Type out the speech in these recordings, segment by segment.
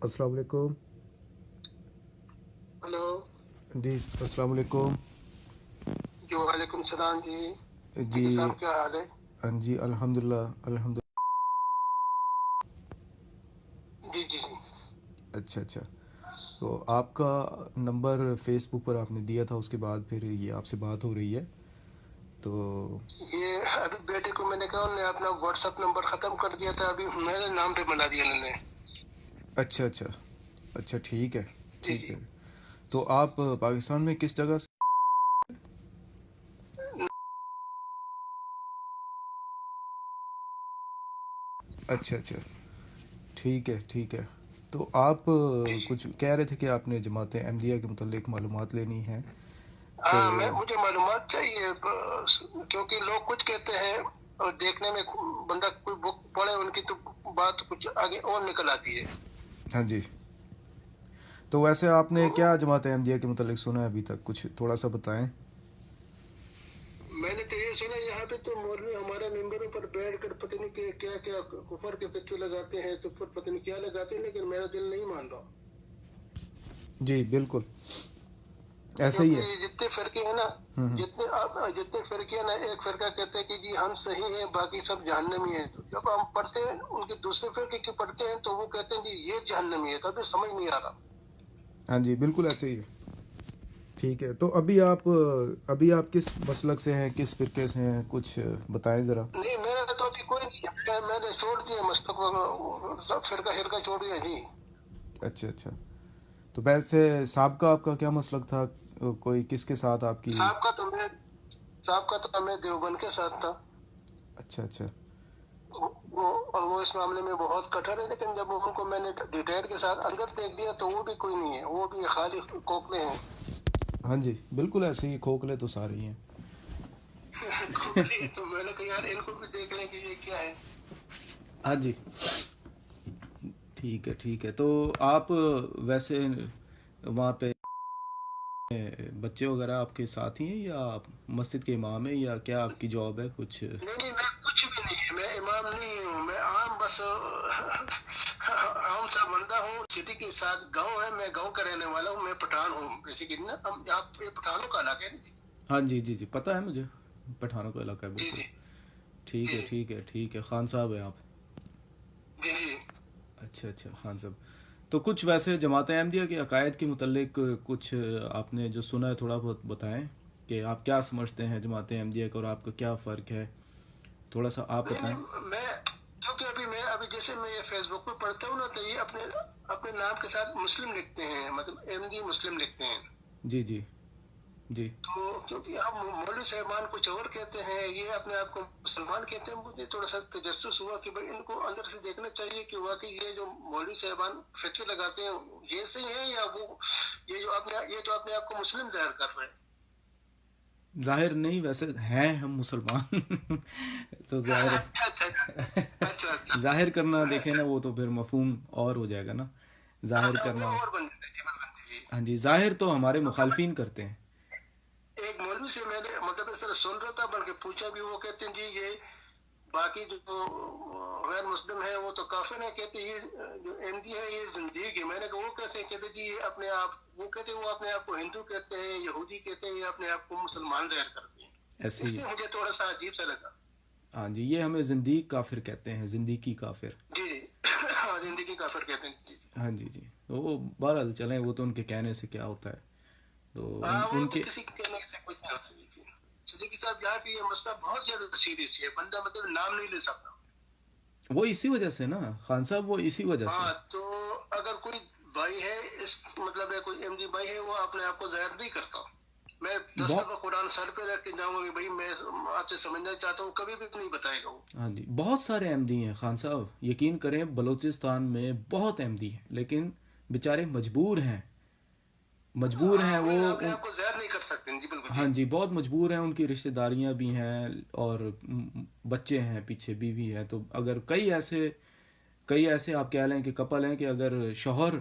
السلام علیکم. ہلو جی السلام علیکم. جی وعلیکم السلام جی. جی صاحب کیا حال ہے؟ ہاں جی الحمدللہ الحمدللہ. جی جی اچھا تو آپ کا نمبر فیس بک پر آپ نے دیا تھا، اس کے بعد پھر یہ آپ سے بات ہو رہی ہے. تو یہ ابھی بیٹے کو میں نے کہا انہوں نے اپنا واٹس ایپ نمبر ختم کر دیا تھا، ابھی میرے نام پہ بنا دیا انہوں نے. اچھا ٹھیک ہے جی ٹھیک جی ہے. تو آپ پاکستان میں کس جگہ سے؟ اچھا ٹھیک ہے. تو آپ جی جی. کچھ کہہ رہے تھے کہ آپ نے جماعت احمدیہ کے متعلق معلومات لینی ہے. تو ہاں مجھے معلومات چاہیے کیونکہ لوگ کچھ کہتے ہیں اور دیکھنے میں بندہ کوئی بک پڑھے ان کی تو بات کچھ آگے اور نکل آتی ہے. ہاں جی. تو ویسے آپ نے کیا جماعت احمدیہ کے متعلق سنا ہے ابھی تک؟ کچھ تھوڑا سا بتائیں. میں نے تو یہ سنا یہاں پہ تو مولوی ہمارے ممبروں پر بیٹھ کر پتہ نہیں کیا کیا کفر کے فتوے لگاتے ہیں تو پھر پتہ نہیں کیا لگاتے ہیں، لیکن میرا دل نہیں مان رہا. جی بالکل ایسا ہی ہے. کیونکہ جتنے فرقے ہیں نا ہوں جتنے فرقے ہیں نا، ایک فرقہ کہتے ہیں کہ جی ہم صحیح ہیں باقی سب جہنمی ہیں. جب ہم پڑھتے ہیں ان کے دوسرے فرقے کے پڑھتے ہیں تو وہ کہتے ہیں جی یہ جہنمی ہے، تو ابھی سمجھ نہیں آ رہا. ہاں جی بالکل ایسے ہی ہے. ٹھیک ہے. تو ابھی آپ کس مسلک سے ہیں، کس فرقے سے ہیں؟ کچھ بتائیں ذرا. نہیں میرا تو ابھی کوئی نہیں ہے، میں نے چھوڑ دیا مستقبل فرقہ چھوڑ دیا جی. اچھا. تو ویسے سابقہ آپ کا کیا مسلک تھا؟ کوئی کس کے ساتھ آپ کی؟ صاحب کا تو میں دیوبند کے ساتھ تھا. اچھا. وہ اس معاملے میں بہت کٹر ہے، لیکن جب ان کو میں نے ڈیٹیل کے ساتھ اندر دیکھ دیا تو وہ بھی کوئی نہیں ہے، وہ بھی خالی کوکلے ہیں. ہاں جی بالکل ایسے ہی، کھوکھلے تو سارے ہی ہیں. کھوکھلے تو میں نے کہا یار ان کو بھی دیکھ لیں کہ یہ کیا ہے. ہاں جی ٹھیک ہے. تو آپ ویسے وہاں پہ بچے وغیرہ آپ کے ساتھ ہی ہیں یا آپ مسجد کے امام ہیں، یا کیا آپ کی جاب ہے کچھ؟ نہیں میں کچھ بھی نہیں ہے، میں امام نہیں ہوں، میں عام بس عام سا بندہ ہوں. سٹی کے ساتھ گاؤں ہے، میں گاؤں کا رہنے والا ہوں، میں پٹھان ہوں بیسیکلی نا. ہم یہاں پہ پٹھانوں کا علاقہ ہے. ہاں جی پتہ ہے مجھے، پٹھانوں کا علاقہ ہے جی بالکل. جی ٹھیک ہے. خان صاحب ہیں آپ؟ جی. اچھا خان صاحب. تو کچھ ویسے جماعت احمدیہ کے عقائد کے متعلق کچھ آپ نے جو سنا ہے تھوڑا بہت بتائیں کہ آپ کیا سمجھتے ہیں جماعت احمدیہ کا اور آپ کا کیا فرق ہے، تھوڑا سا آپ بتائیں. نہیں میں کیونکہ ابھی جیسے میں یہ فیس بک پہ پڑھتا ہوں نا تو یہ اپنے نام کے ساتھ مسلم لکھتے ہیں، مطلب احمدی مسلم لکھتے ہیں. جی تو کیونکہ ہم مولوی صاحبان کچھ اور کہتے ہیں، یہ اپنے آپ کو مسلمان کہتے ہیں. مجھے تھوڑا سا تجسس ہوا کہ بھائی ان کو اندر سے دیکھنا چاہیے کہ واقعی یہ جو مولوی صاحبان فتوے لگاتے ہیں یہ صحیح ہے یا وہ یہ تو اپنے آپ کو مسلم ظاہر کر رہے ہیں. ظاہر نہیں، ویسے ہیں ہم مسلمان تو ظاہر اچھا. ظاہر کرنا دیکھیں نا، وہ تو پھر مفہوم اور ہو جائے گا نا. ظاہر وہ کرنا، اور بن جی. ہاں جی ظاہر تو ہمارے مخالفین کرتے ہیں. ایک مولوی سے میں نے مطلب اس طرح سن رہا تھا، بلکہ پوچھا بھی، وہ کہتے ہیں جی یہ باقی جو غیر مسلم ہیں وہ تو کافر ہیں، کہتے ہیں یہ جو احمدی ہے یہ زندیق ہے. میں نے کہا وہ کیسے؟ کہتے جی یہ اپنے آپ وہ کہتے ہیں، وہ اپنے آپ کو ہندو کہتے ہیں، یہودی کہتے ہیں، یہ اپنے آپ کو مسلمان ظاہر کرتے ہیں. ایسے اس ہی لیے مجھے تھوڑا سا عجیب سا لگا. ہاں جی، یہ ہمیں زندیق کافر کہتے ہیں، زندیقی کافر. جی زندگی کافر کہتے ہیں. ہاں جی وہ بہرحال چلیں، وہ تو ان کے کہنے سے کیا ہوتا ہے. تو وہ ان تو کے کسی کے کہنے سے کچھ نہیں ہوتا. صدیقی صاحب یہاں پہ یہ مسئلہ بہت زیادہ سیریس ہے، بندہ مطلب نام نہیں لے سکتا. وہ اسی وجہ سے نا خان صاحب، وہ اسی وجہ سے. تو اگر کوئی بھائی ہے اس مطلب ہے کوئی احمدی بھائی ہے، وہ اپنے آپ کو ظاہر نہیں کرتا. میں 10 دفعہ قرآن سر پہ رکھ کے جاؤں گا کہ بھائی میں آپ سے سمجھنا چاہتا ہوں، کبھی بھی نہیں بتائے گا وہ. ہاں جی بہت سارے احمدی ہیں خان صاحب، یقین کریں بلوچستان میں بہت احمدی ہیں، لیکن بیچارے مجبور ہیں وہ اپنے آپ کو ظاہر نہیں کر سکتے. جی بالکل. ہاں جی بہت مجبور ہیں، ان کی رشتہ داریاں بھی ہیں اور بچے ہیں پیچھے، بیوی ہے. تو اگر کئی ایسے آپ کہہ لیں کہ کپل ہیں کہ اگر شوہر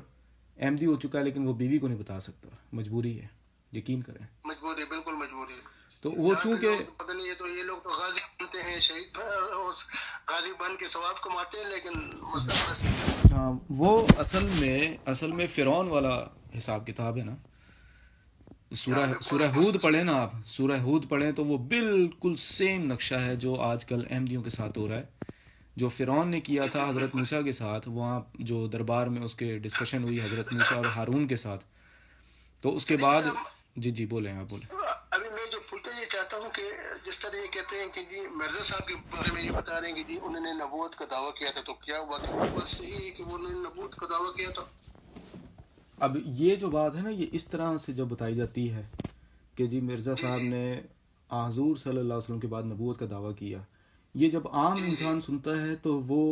احمدی ہو چکا ہے لیکن وہ بیوی کو نہیں بتا سکتا، مجبوری ہے، یقین کریں. مجبوری، بالکل مجبوری. تو وہ یہاں کے چونکہ لوگ پتہ نہیں، یہ لوگ تو غازی بنتے ہیں، شہید غازی بن کے ثواب کماتے ہیں، لیکن مسئلہ بس وہ اصل میں فرعون والا حساب کتاب ہے نا. سورہ ہود پڑھیں نا آپ، سورہ ہود پڑھیں تو وہ بالکل سیم نقشہ ہے جو آج کل احمدیوں کے ساتھ ہو رہا ہے. جو فرعون نے کیا تھا حضرت موسیٰ کے ساتھ، وہاں جو دربار میں اس کے ڈسکشن ہوئی حضرت موسیٰ اور ہارون کے ساتھ، تو اس کے بعد جی بولیں آپ بولیں. ابھی میں جو پوچھنا یہ چاہتا ہوں کہ جس طرح یہ کہتے ہیں کہ جی مرزا صاحب کے بارے میں یہ بتا رہے ہیں کہ جی انہوں نے نبوت کا دعویٰ کیا تھا، تو کیا واقعی وہ بات صحیح ہے کہ انہوں نے نبوت کا دعویٰ کیا تھا؟ اب یہ جو بات ہے نا، یہ اس طرح سے جب بتائی جاتی ہے کہ جی مرزا صاحب نے حضور صلی اللہ علیہ وسلم کے بعد نبوت کا دعویٰ کیا، یہ جب عام انسان سنتا ہے تو وہ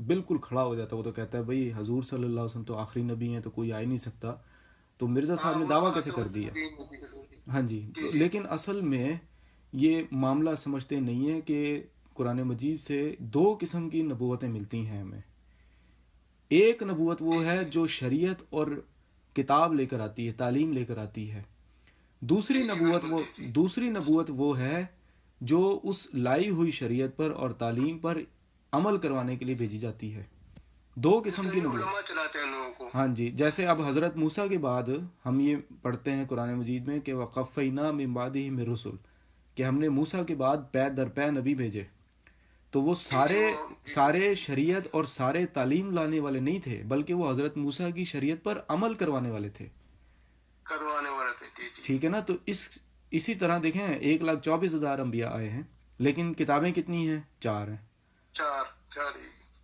بالکل کھڑا ہو جاتا ہے. وہ تو کہتا ہے بھئی حضور صلی اللہ علیہ وسلم تو آخری نبی ہیں، تو کوئی آ ہی نہیں سکتا، تو مرزا صاحب نے دعویٰ کیسے کر دیا؟ ہاں جی. لیکن اصل میں یہ معاملہ سمجھتے نہیں ہیں کہ قرآن مجید سے دو قسم کی نبوتیں ملتی ہیں ہمیں. ایک نبوت وہ ہے جو شریعت اور کتاب لے کر آتی ہے، تعلیم لے کر آتی ہے. دوسری نبوت وہ ہے جو اس لائی ہوئی شریعت پر اور تعلیم پر عمل کروانے کے لیے بھیجی جاتی ہے. دو قسم کی نبوت چلاتے ہیں لوگوں کو. ہاں جی. جیسے اب حضرت موسیٰ کے بعد ہم یہ پڑھتے ہیں قرآن مجید میں کہ وَقَفَّيْنَا مِن بَعْدِهِ مِن رُسُلٍ، کہ ہم نے موسیٰ کے بعد پے در پے نبی بھیجے. تو وہ سارے شریعت اور سارے تعلیم لانے والے نہیں تھے، بلکہ وہ حضرت موسیٰ کی شریعت پر عمل کروانے والے تھے. ٹھیک ہے نا. تو اسی طرح دیکھیں 1,24,000 انبیاء آئے ہیں، لیکن کتابیں کتنی ہیں؟ 4 ہیں. چار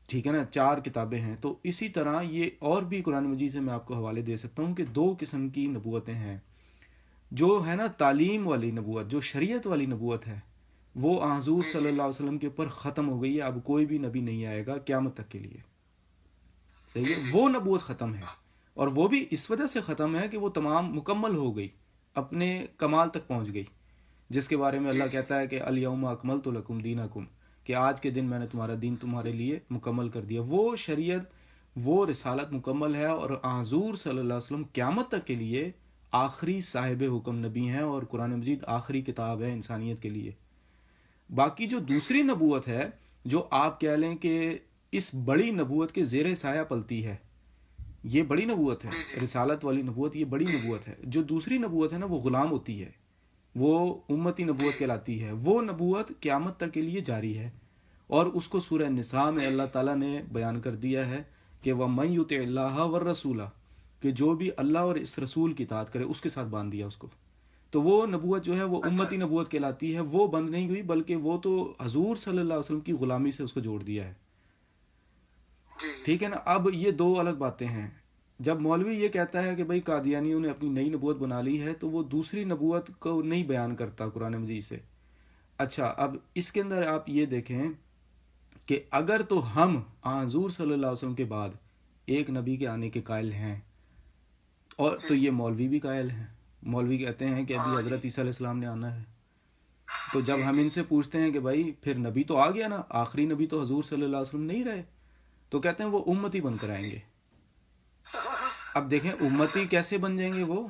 ٹھیک ہے نا، 4 کتابیں ہیں. تو اسی طرح یہ اور بھی قرآن مجید سے میں آپ کو حوالے دے سکتا ہوں کہ 2 قسم کی نبوتیں ہیں. جو ہے نا تعلیم والی نبوت، جو شریعت والی نبوت ہے، وہ حضور صلی اللہ علیہ وسلم کے اوپر ختم ہو گئی ہے. اب کوئی بھی نبی نہیں آئے گا قیامت تک کے لیے. صحیح ہے، وہ نبوت ختم ہے. اور وہ بھی اس وجہ سے ختم ہے کہ وہ تمام مکمل ہو گئی، اپنے کمال تک پہنچ گئی، جس کے بارے میں اللہ کہتا ہے کہ الیوم اکملت لکم دینکم، کہ آج کے دن میں نے تمہارا دین تمہارے لیے مکمل کر دیا. وہ شریعت، وہ رسالت مکمل ہے، اور حضور صلی اللہ علیہ وسلم قیامت تک کے لیے آخری صاحب حکم نبی ہیں، اور قرآن مجید آخری کتاب ہے انسانیت کے لیے. باقی جو دوسری نبوت ہے، جو آپ کہہ لیں کہ اس بڑی نبوت کے زیر سایہ پلتی ہے، یہ بڑی نبوت ہے، رسالت والی نبوت، یہ بڑی نبوت ہے. جو دوسری نبوت ہے نا، وہ غلام ہوتی ہے، وہ امتی نبوت کہلاتی ہے. وہ نبوت قیامت تک کے لیے جاری ہے، اور اس کو سورہ نساء میں اللہ تعالیٰ نے بیان کر دیا ہے کہ وَمَن يُطِعِ اللَّهَ وَالرَّسُولَ، کہ جو بھی اللہ اور اس رسول کی اطاعت کرے، اس کے ساتھ باندھ دیا اس کو. تو وہ نبوت جو ہے وہ امتی نبوت کہلاتی ہے. وہ بند نہیں ہوئی، بلکہ وہ تو حضور صلی اللہ علیہ وسلم کی غلامی سے اس کو جوڑ دیا ہے. ٹھیک ہے نا. اب یہ 2 الگ باتیں ہیں. جب مولوی یہ کہتا ہے کہ بھئی قادیانیوں نے اپنی نئی نبوت بنا لی ہے، تو وہ دوسری نبوت کو نہیں بیان کرتا قرآن مجید سے. اچھا، اب اس کے اندر آپ یہ دیکھیں کہ اگر تو ہم حضور صلی اللہ علیہ وسلم کے بعد ایک نبی کے آنے کے قائل ہیں، اور تو یہ مولوی بھی قائل ہیں. مولوی کہتے ہیں کہ ابھی حضرت عیسیٰ علیہ السلام نے آنا ہے. تو جب ہم ان سے پوچھتے ہیں کہ بھائی پھر نبی تو آ گیا نا، آخری نبی تو حضور صلی اللہ علیہ وسلم نہیں رہے، تو کہتے ہیں وہ امتی بن کر آئیں گے. اب دیکھیں امتی کیسے بن جائیں گے؟ وہ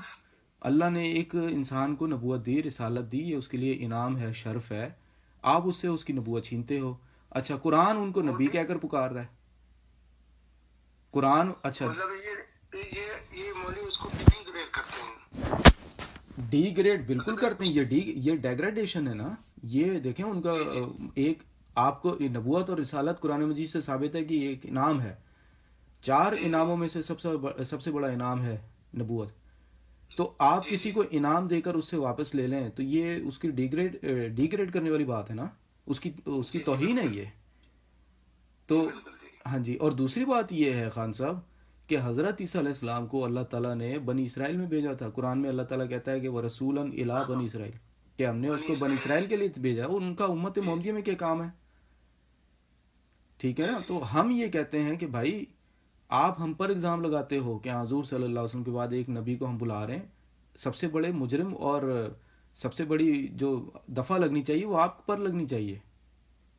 اللہ نے ایک انسان کو نبوت دی، رسالت دی، یہ اس کے لیے انعام ہے، شرف ہے. آپ اس سے اس کی نبوت چھینتے ہو. اچھا، قرآن ان کو نبی کہہ کر پکار رہا ہے. قرآن اچھا یہ مولوی اس کو ڈی گریڈ کرتے ہیں. ڈی گریڈ بالکل کرتے ہیں. یہ ڈیگریڈیشن ہے نا. یہ دیکھیں ان کا ایک، آپ کو نبوت اور رسالت قرآن مجید سے ثابت ہے کہ یہ ایک انعام ہے. 4 انعاموں میں سے سب سے بڑا انعام ہے نبوت. تو آپ کسی کو انعام دے کر اس سے واپس لے لیں تو یہ اس کی ڈی گریڈ کرنے والی بات ہے نا، اس کی توہین ہے یہ. تو ہاں جی. اور دوسری بات یہ ہے خان صاحب کہ حضرت عیسیٰ علیہ السلام کو اللہ تعالیٰ نے بنی اسرائیل میں بھیجا تھا. قرآن میں اللہ تعالیٰ کہتا ہے کہ وَرَسُولًا إِلَىٰ بنی اسرائیل، کہ ہم نے اس کو بنی اسرائیل کے لیے بھیجا. اور ان کا امت محمدیہ میں کیا کام ہے؟ ٹھیک ہے نا. تو ہم یہ کہتے ہیں کہ بھائی آپ ہم پر الزام لگاتے ہو کہ حضور صلی اللہ علیہ وسلم کے بعد ایک نبی کو ہم بلا رہے ہیں. سب سے بڑے مجرم اور سب سے بڑی جو دفعہ لگنی چاہیے وہ آپ پر لگنی چاہیے،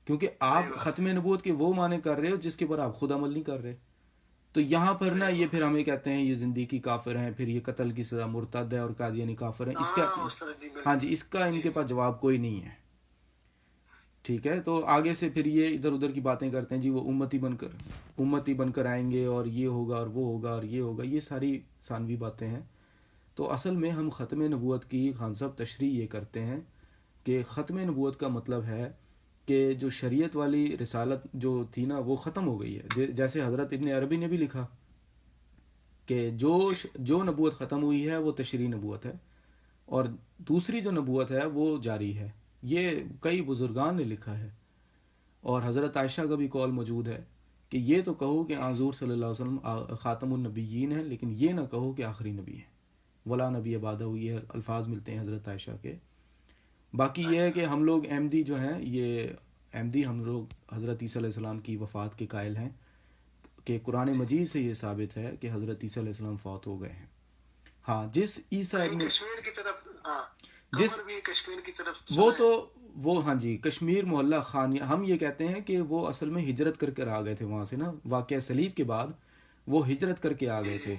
کیونکہ آپ ختم نبوت کے وہ معنی کر رہے ہو جس کے پر آپ خود عمل نہیں کر رہے. تو یہاں پر نا یہ پھر ہمیں کہتے ہیں یہ زندگی کافر ہیں، پھر یہ قتل کی سزا، مرتد ہے اور قادیانی کافر ہیں. اس کا ہاں جی، اس کا ان کے پاس جواب کوئی نہیں ہے. ٹھیک ہے، تو آگے سے پھر یہ ادھر ادھر کی باتیں کرتے ہیں جی، وہ امتی بن کر آئیں گے اور یہ ہوگا اور وہ ہوگا اور یہ ہوگا، یہ ساری ثانوی باتیں ہیں. تو اصل میں ہم ختم نبوت کی خان صاحب تشریح یہ کرتے ہیں کہ ختم نبوت کا مطلب ہے کہ جو شریعت والی رسالت جو تھی نا وہ ختم ہو گئی ہے. جیسے حضرت ابن عربی نے بھی لکھا کہ جو نبوت ختم ہوئی ہے وہ تشریح نبوت ہے، اور دوسری جو نبوت ہے وہ جاری ہے. یہ کئی بزرگان نے لکھا ہے، اور حضرت عائشہ کا بھی قول موجود ہے کہ یہ تو کہو کہ حضور صلی اللہ علیہ وسلم خاتم النبیین ہیں، لیکن یہ نہ کہو کہ آخری نبی ہیں، ولا نبی بعدہ. یہ الفاظ ملتے ہیں حضرت عائشہ کے. باقی یہ ہے کہ ہم لوگ احمدی جو ہیں، یہ احمدی ہم لوگ حضرت عیسیٰ علیہ السلام کی وفات کے قائل ہیں کہ قرآن مجید سے یہ ثابت ہے کہ حضرت عیسیٰ علیہ السلام فوت ہو گئے ہیں. ہاں، جس عیسیٰ ابن کشمیر کی طرف، ہاں جس قبر بھی کشمیر کی طرف وہ سنا ہے. تو وہ ہاں جی، کشمیر محلہ خانیہ، ہم یہ کہتے ہیں کہ وہ اصل میں ہجرت کر کر آ گئے تھے وہاں سے نا، واقعہ صلیب کے بعد وہ ہجرت کر کے آ گئے تھے.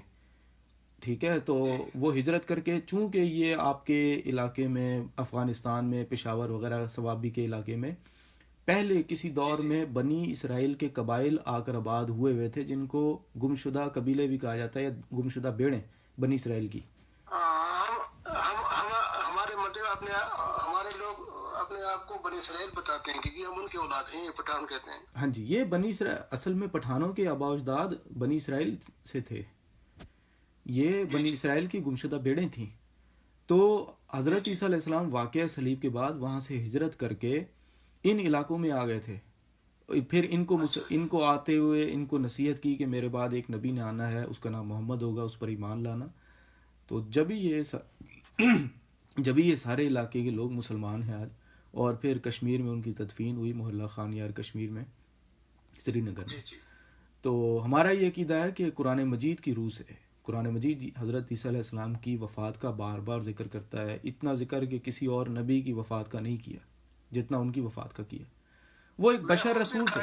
ٹھیک ہے، تو وہ ہجرت کر کے، چونکہ یہ آپ کے علاقے میں افغانستان میں پشاور وغیرہ صوابی کے علاقے میں پہلے کسی دور میں بنی اسرائیل کے قبائل آ کر آباد ہوئے تھے، جن کو گمشدہ قبیلے بھی کہا جاتا ہے، یا گمشدہ بیڑیں بنی اسرائیل کی. ہمارے مطلب ہمارے لوگ اپنے آپ کو بنی اسرائیل بتاتے ہیں کیونکہ ہم ان کے اولاد ہیں، یہ پٹھان کہتے ہیں. ہاں جی، یہ بنی اسرائیل اصل میں پٹھانوں کے آباء و اجداد بنی اسرائیل سے تھے. یہ بنی اسرائیل کی گمشدہ بیڑیں تھیں. تو حضرت عیسیٰ علیہ السلام واقعہ صلیب کے بعد وہاں سے ہجرت کر کے ان علاقوں میں آ گئے تھے. پھر ان کو آتے ہوئے ان کو نصیحت کی کہ میرے بعد ایک نبی نے آنا ہے، اس کا نام محمد ہوگا، اس پر ایمان لانا. تو جبھی یہ سارے علاقے کے لوگ مسلمان ہیں آج، اور پھر کشمیر میں ان کی تدفین ہوئی، محلہ خانیار کشمیر میں، سری نگر میں. تو ہمارا یہ عقیدہ ہے کہ قرآن مجید کی روح سے، قرآن مجید حضرت عیسیٰ علیہ السلام کی وفات کا بار بار ذکر کرتا ہے، اتنا ذکر کہ کسی اور نبی کی وفات کا نہیں کیا جتنا ان کی وفات کا کیا. وہ ایک بشر رسول تھے.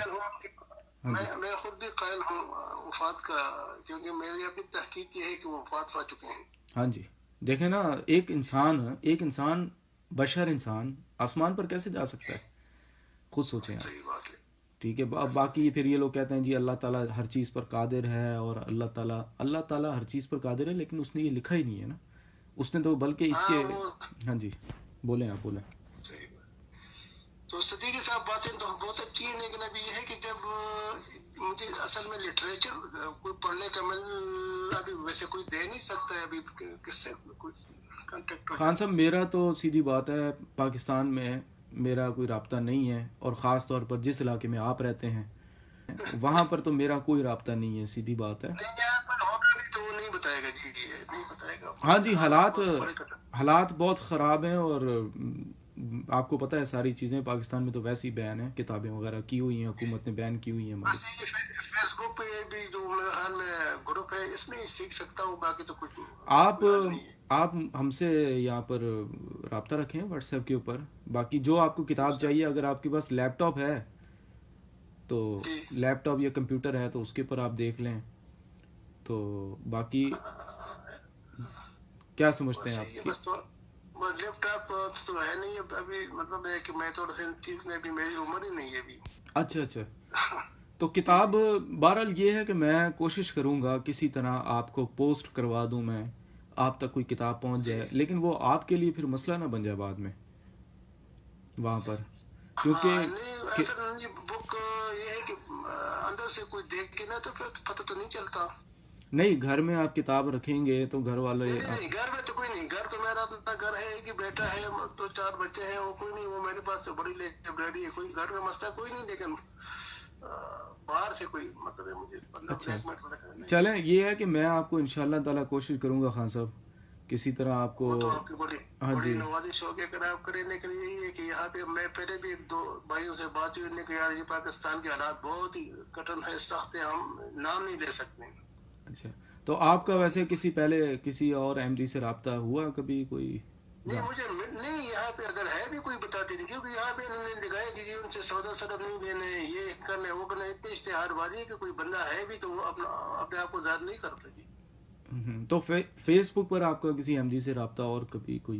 میں خود بھی قائل ہوں وفات کا، کیونکہ میری اپنی تحقیق یہ ہے کہ وہ وفات پا چکے ہیں. ہاں جی، دیکھیں نا، ایک انسان بشر انسان آسمان پر کیسے جا سکتا ہے؟ خود سوچیں آپ. صحیح بات ہے. ٹھیک ہے، باقی پھر یہ لوگ کہتے ہیں جی اللہ تعالیٰ ہر چیز پر قادر ہے، اور اللہ تعالیٰ ہر چیز پر قادر ہے، لیکن اس نے یہ لکھا ہی نہیں ہے نا. اس نے تو بلکہ اس کے ہاں جی، بولیں آپ بولیں. صحیح بات. تو صدیقی صاحب باتیں تو بہت اچھی ہیں، لیکن ابھی یہ ہے کہ جب مجھے اصل میں لٹریچر کوئی پڑھنے کا ابھی ویسے کوئی دے نہیں سکتا ہے ابھی، کس سے کوئی کانٹیکٹ. خان صاحب میرا تو سیدھی بات ہے، پاکستان میں میرا کوئی رابطہ نہیں ہے، اور خاص طور پر جس علاقے میں آپ رہتے ہیں وہاں پر تو میرا کوئی رابطہ نہیں ہے، سیدھی بات ہے. تو وہ نہیں بتائے گا جی، نہیں بتائے گا. ہاں جی، حالات بہت خراب ہیں، اور آپ کو پتہ ہے ساری چیزیں پاکستان میں تو ویسے ہی بین ہیں، کتابیں وغیرہ کی ہوئی ہیں، حکومت نے بین کی ہوئی ہیں. فیس بک پہ بھی جو میرے خیال میں گروپ ہے، اس میں ہی سیکھ سکتا ہوں، باقی تو کچھ آپ ہم سے یہاں پر رابطہ رکھیں واٹس ایپ کے اوپر. باقی جو آپ کو کتاب چاہیے، اگر آپ کے پاس لیپ ٹاپ ہے تو لیپ ٹاپ یا کمپیوٹر ہے تو اس کے اوپر آپ دیکھ لیں. تو باقی کیا سمجھتے ہیں آپ؟ لیپ ٹاپ تو ہے نہیں ابھی، مطلب ہے کہ میں تھوڑا سا چیز میں بھی میری عمر ہی نہیں ہے ابھی. اچھا تو کتاب بہرحال یہ ہے کہ میں کوشش کروں گا کسی طرح آپ کو پوسٹ کروا دوں، میں آپ تک کوئی کتاب پہنچ جائے، لیکن وہ آپ کے لیے پھر مسئلہ نہ بن جائے بعد میں وہاں پر، کیونکہ بک یہ ہے کہ اندر سے کوئی دیکھ کے نہ تو پھر پتہ تو نہیں چلتا. نہیں، گھر میں آپ کتاب رکھیں گے تو گھر والے نہیں، گھر میں تو کوئی نہیں، گھر تو میرا اپنا گھر ہے کہ بیٹا ہے، تو 4 بچے ہیں، وہ کوئی نہیں، وہ میرے پاس سے بڑی لائبریری ہے، کوئی گھر میں مسئلہ کوئی نہیں، لیکن باہر سے کوئی مطلب ہے مجھے. اچھا چلیں، یہ ہے کہ میں آپ کو انشاءاللہ تعالیٰ کوشش کروں گا خان صاحب کسی طرح آپ کو. تو آپ کی بڑی نوازش ہوگی اگر آپ کرنے کے لیے. یہی ہے کہ یہاں پہ میں پہلے بھی 2 بھائیوں سے بات ہوئی کہ یار یہ پاکستان کے حالات بہت ہی کٹن ہے، سخت ہے، ہم نام نہیں لے سکتے. اچھا، تو آپ کا ویسے کسی اور احمدی سے رابطہ ہوا کبھی کوئی؟ نہیں، مجھے نہیں، یہاں پہ اگر ہے بھی کوئی بتا دیجیے، کیونکہ یہاں پہ انہوں نے لکھا ہے کہ ان سے سودا سرب نہیں لینے، یہ کرنے وہ کرنے، اتنے اشتہار بازی ہے کہ کوئی بندہ ہے بھی تو وہ اپنے آپ کو ظاہر نہیں کرتا جی. تو فیس بک پر آپ کا کسی احمدی سے رابطہ اور کبھی کوئی؟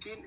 3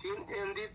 3 MD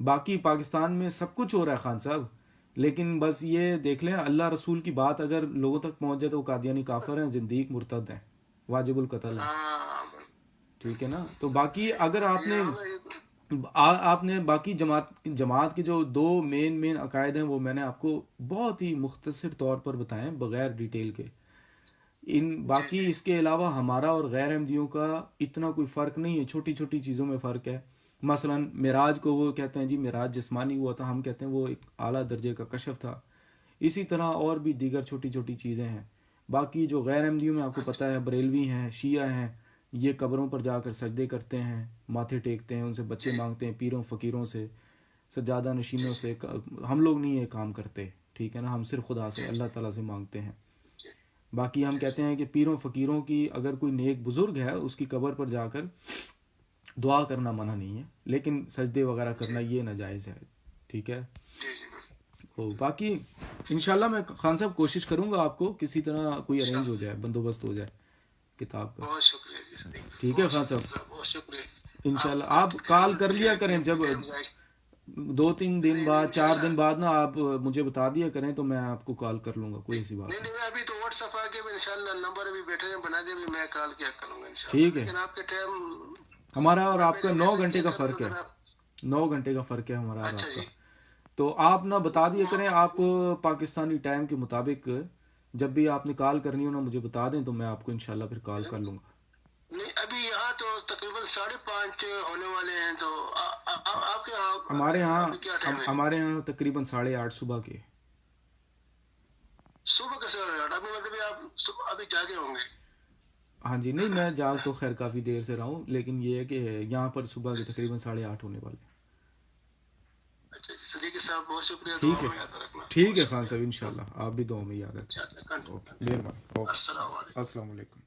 باقی پاکستان میں سب کچھ ہو رہا ہے خان صاحب، لیکن بس یہ دیکھ لیں اللہ رسول کی بات اگر لوگوں تک پہنچ جائے تو وہ قادیانی کافر ہیں، زندیق مرتد ہیں، واجب القتل ہیں، ہاں ٹھیک ہے نا. تو باقی اگر یہ آپ نے باقی جماعت کے جو دو مین عقائد ہیں وہ میں نے آپ کو بہت ہی مختصر طور پر بتائے ہیں بغیر ڈیٹیل کے. باقی اس کے علاوہ ہمارا اور غیر احمدیوں کا اتنا کوئی فرق نہیں ہے، چھوٹی چھوٹی چیزوں میں فرق ہے. مثلا معراج کو وہ کہتے ہیں جی معراج جسمانی ہوا تھا، ہم کہتے ہیں وہ ایک اعلیٰ درجے کا کشف تھا. اسی طرح اور بھی دیگر چھوٹی چھوٹی چیزیں ہیں. باقی جو غیر احمدیوں میں آپ کو پتہ ہے بریلوی ہیں، شیعہ ہیں، یہ قبروں پر جا کر سجدے کرتے ہیں، ماتھے ٹیکتے ہیں، ان سے بچے مانگتے ہیں، پیروں فقیروں سے، سجادہ نشینوں سے. ہم لوگ نہیں یہ کام کرتے، ٹھیک ہے نا، ہم صرف خدا سے اللہ تعالیٰ سے مانگتے ہیں. باقی ہم کہتے ہیں کہ پیروں فقیروں کی اگر کوئی نیک بزرگ ہے اس کی قبر پر جا کر دعا کرنا منع نہیں ہے، لیکن سجدے وغیرہ کرنا یہ ناجائز ہے، ٹھیک ہے. باقی انشاءاللہ میں خان صاحب کوشش کروں گا آپ کو کسی طرح کوئی ارینج ہو جائے، بندوبست ہو جائے کتاب کا. بہت شکریہ جی، ٹھیک ہے خان صاحب، بہت شکریہ. انشاءاللہ آپ کال کر لیا کریں، جب 2-3 دن بعد 4 دن بعد نا آپ مجھے بتا دیا کریں تو میں آپ کو کال کر لوں گا، کوئی ایسی بات نہیں نہیں. نہیں، ابھی تو واٹس ایپ آ کے انشاءاللہ نمبر ابھی بیٹھے ہیں بنا دے، ابھی میں کال کیا کروں گا انشاءاللہ. ٹھیک ہے، لیکن آپ کے ٹائم ہمارا اور آپ کا 9 میسج گھنٹے کا کیا فرق ہے، کروں گا. 9 گھنٹے کا فرق ہے ہمارا اور اچھا آپ کا. جی، تو آپ نا بتا دیا کریں، آپ پاکستانی ٹائم کے مطابق جب بھی آپ نے کال کرنی ہو نا مجھے بتا دیں تو میں آپ کو انشاءاللہ پھر کال کر لوں گا. نہیں ابھی یہاں تو تقریباً 5:30 ہونے والے ہیں، تو آپ کے یہاں ہمارے ہاں ابھی کیا ٹائم ہے؟ ہمارے ہاں تقریباً 8:30 صبح کے. صبح کے 8:30، ابھی مطلب آپ ابھی جاگے ہوں گے. ہاں جی، نہیں میں جاگ تو خیر کافی دیر سے رہا ہوں، لیکن یہ ہے کہ یہاں پر صبح کے تقریباً 8:30 ہونے والے. اچھا جی صدیقی صاحب، بہت شکریہ، ٹھیک دعا ہے، میں یاد رکھنا. ٹھیک بہت ہے خان شکریہ. صاحب، انشاءاللہ آپ بھی دعا میں یاد رکھیں. اوکے، مہربانی. اوکے، السلام علیکم. السلام علیکم.